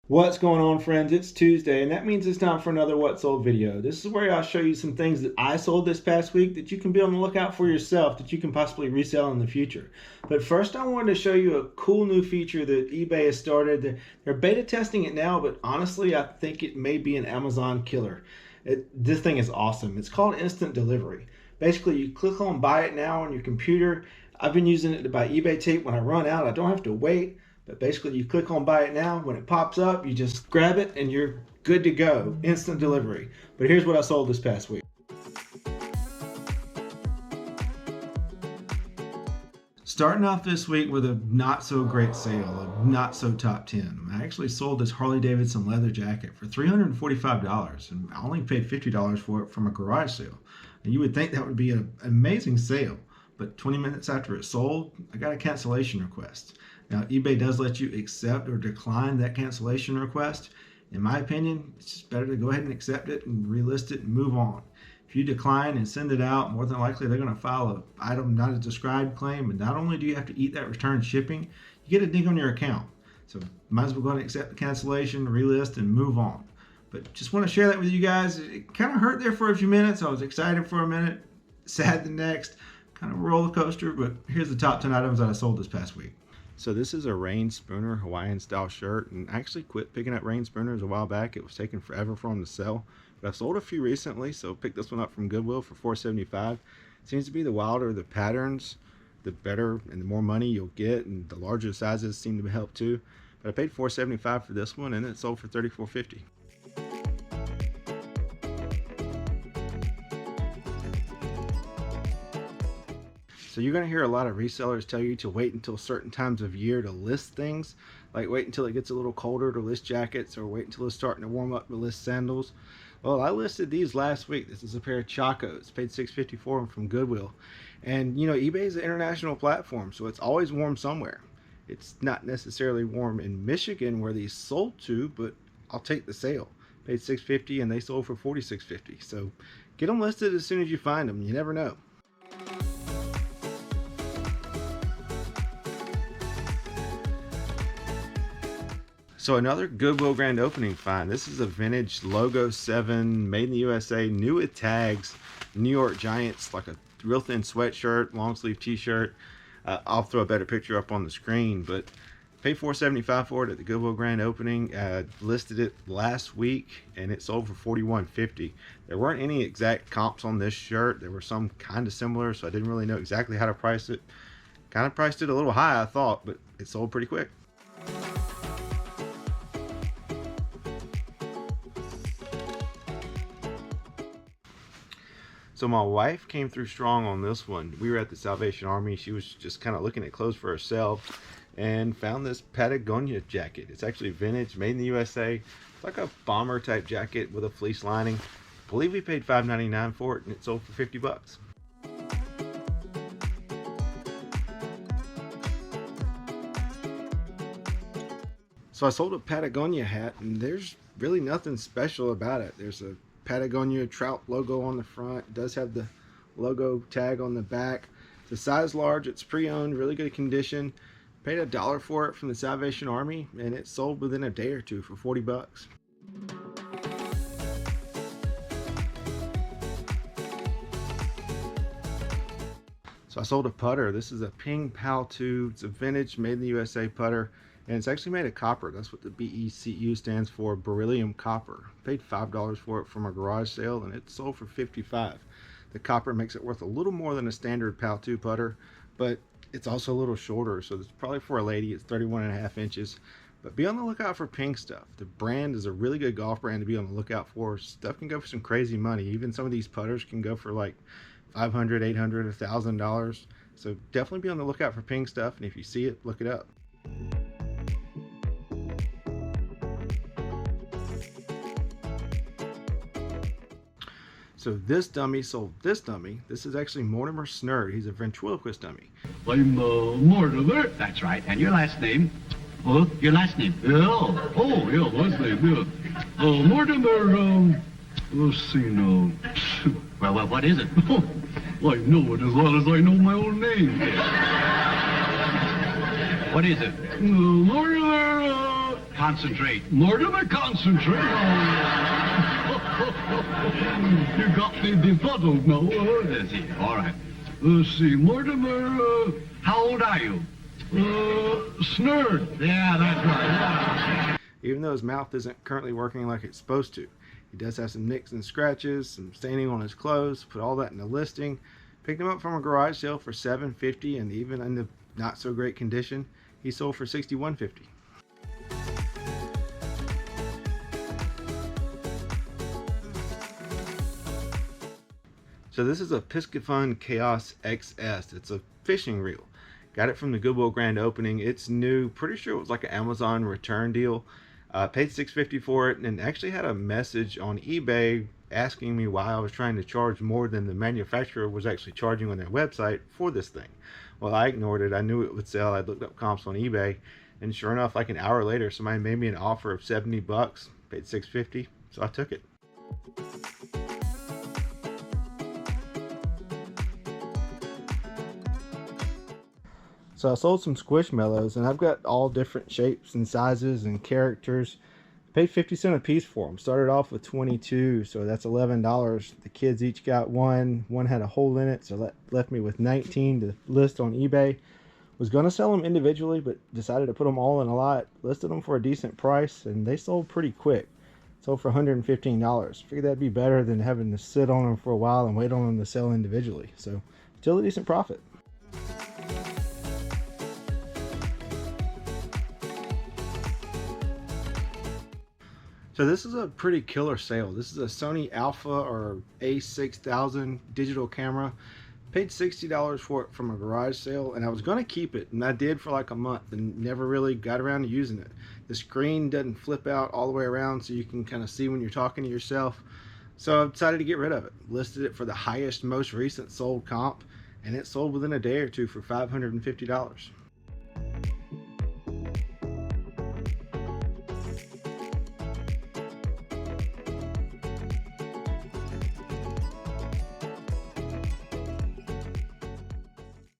What's going on, friends? It's Tuesday, and that means it's time for another What Sold video. This is where I'll show you some things that I sold this past week that you can be on the lookout for yourself, that you can possibly resell in the future. But first, I wanted to show you a cool new feature that eBay has started. They're beta testing it now, but honestly, I think it may be an Amazon killer. This thing is awesome. It's called instant delivery. Basically, you click on buy it now on your computer. I've been using it to buy eBay tape. When I run out, I don't have to wait. But basically, you click on buy it now. When it pops up, you just grab it and you're good to go. Instant delivery. But here's what I sold this past week. Starting off this week with a not so great sale, a not so top 10. I actually sold this Harley Davidson leather jacket for $345, and I only paid $50 for it from a garage sale. And you would think that would be an amazing sale, but 20 minutes after it sold, I got a cancellation request. Now, eBay does let you accept or decline that cancellation request. In my opinion, it's just better to go ahead and accept it and relist it and move on. If you decline and send it out, more than likely they're going to file an item not as described claim, and not only do you have to eat that return shipping, you get a ding on your account. So might as well go ahead and accept the cancellation, relist, and move on. But just want to share that with you guys. It kind of hurt there for a few minutes. I was excited for a minute, sad the next, kind of a roller coaster, but here's the top 10 items that I sold this past week. So this is a rain spooner Hawaiian style shirt, and I actually quit picking up rain spooners a while back. It was taking forever for them to sell, but I've sold a few recently, so picked this one up from Goodwill for $4.75. Seems to be the wilder the patterns, the better and the more money you'll get, and the larger sizes seem to help too. But I paid $4.75 for this one, and it sold for $34.50. So you're going to hear a lot of resellers tell you to wait until certain times of year to list things, like wait until it gets a little colder to list jackets, or wait until it's starting to warm up to list sandals. Well, I listed these last week. This is a pair of Chacos, paid $6.50 for them from Goodwill. And you know, eBay is an international platform, so it's always warm somewhere. It's not necessarily warm in Michigan where these sold to, but I'll take the sale. Paid $6.50 and they sold for $46.50. So get them listed as soon as you find them. You never know. So another Goodwill grand opening find. This is a vintage Logo 7, made in the USA, new with tags, New York Giants, like a real thin sweatshirt, long sleeve t-shirt. I'll throw a better picture up on the screen, but paid $4.75 for it at the Goodwill grand opening. Listed it last week and it sold for $41.50. There weren't any exact comps on this shirt. There were some kind of similar, so I didn't really know exactly how to price it. Kind of priced it a little high, I thought, but it sold pretty quick. So my wife came through strong on this one. We were at the Salvation Army. She was just kind of looking at clothes for herself and found this Patagonia jacket. It's actually vintage, made in the USA. It's like a bomber type jacket with a fleece lining. I believe we paid $5.99 for it and it sold for 50 bucks. So I sold a Patagonia hat, and there's really nothing special about it. There's a Patagonia trout logo on the front. It does have the logo tag on the back. It's a size large. It's pre-owned, really good condition. Paid $1 for it from the Salvation Army, and it sold within a day or two for 40 bucks. So I sold a putter. This is a Ping Pal 2. It's a vintage, made in the USA putter. And it's actually made of copper. That's what the BECU stands for, beryllium copper. Paid $5 for it from a garage sale, and it sold for $55. The copper makes it worth a little more than a standard PAL 2 putter, but it's also a little shorter, so it's probably for a lady. It's 31.5 inches. But be on the lookout for Ping stuff. The brand is a really good golf brand to be on the lookout for. Stuff can go for some crazy money. Even some of these putters can go for like $500, $800, $1,000. So definitely be on the lookout for Ping stuff, and if you see it, look it up. So this dummy sold this dummy. This is actually Mortimer Snur. He's a ventriloquist dummy. I'm Mortimer. That's right. And your last name? Oh, your last name? Yeah. Oh, yeah, last name, yeah. Mortimer, let's see now. Well, what is it? I know it as well as I know my own name. What is it? Mortimer, Concentrate. Mortimer, concentrate. You got me befuddled now. Let's see. All right. Let's see. Mortimer, how old are you? Snur. Yeah, that's right. Even though his mouth isn't currently working like it's supposed to. He does have some nicks and scratches, some staining on his clothes. Put all that in the listing. Picked him up from a garage sale for $750, and even in the not so great condition, he sold for $61.50. So this is a Piscifun Chaos XS. It's a fishing reel. Got it from the Goodwill grand opening. It's new. Pretty sure it was like an Amazon return deal. Paid $650 for it, and actually had a message on eBay asking me why I was trying to charge more than the manufacturer was actually charging on their website for this thing. Well, I ignored it. I knew it would sell. I looked up comps on eBay, and sure enough, like an hour later, somebody made me an offer of $70. Paid $650, so I took it. So I sold some squish mellows, and I've got all different shapes and sizes and characters. Paid 50 cents a piece for them. Started off with 22, so that's $11. The kids each got one. One had a hole in it, so that left me with 19 to list on eBay. Was going to sell them individually, but decided to put them all in a lot. Listed them for a decent price, and they sold pretty quick. Sold for $115. Figured that'd be better than having to sit on them for a while and wait on them to sell individually. So still a decent profit. So this is a pretty killer sale. This is a Sony Alpha or A6000 digital camera. Paid $60 for it from a garage sale, and I was going to keep it, and I did for like a month and never really got around to using it. The screen doesn't flip out all the way around so you can kind of see when you're talking to yourself. So I decided to get rid of it. Listed it for the highest, most recent sold comp, and it sold within a day or two for $550.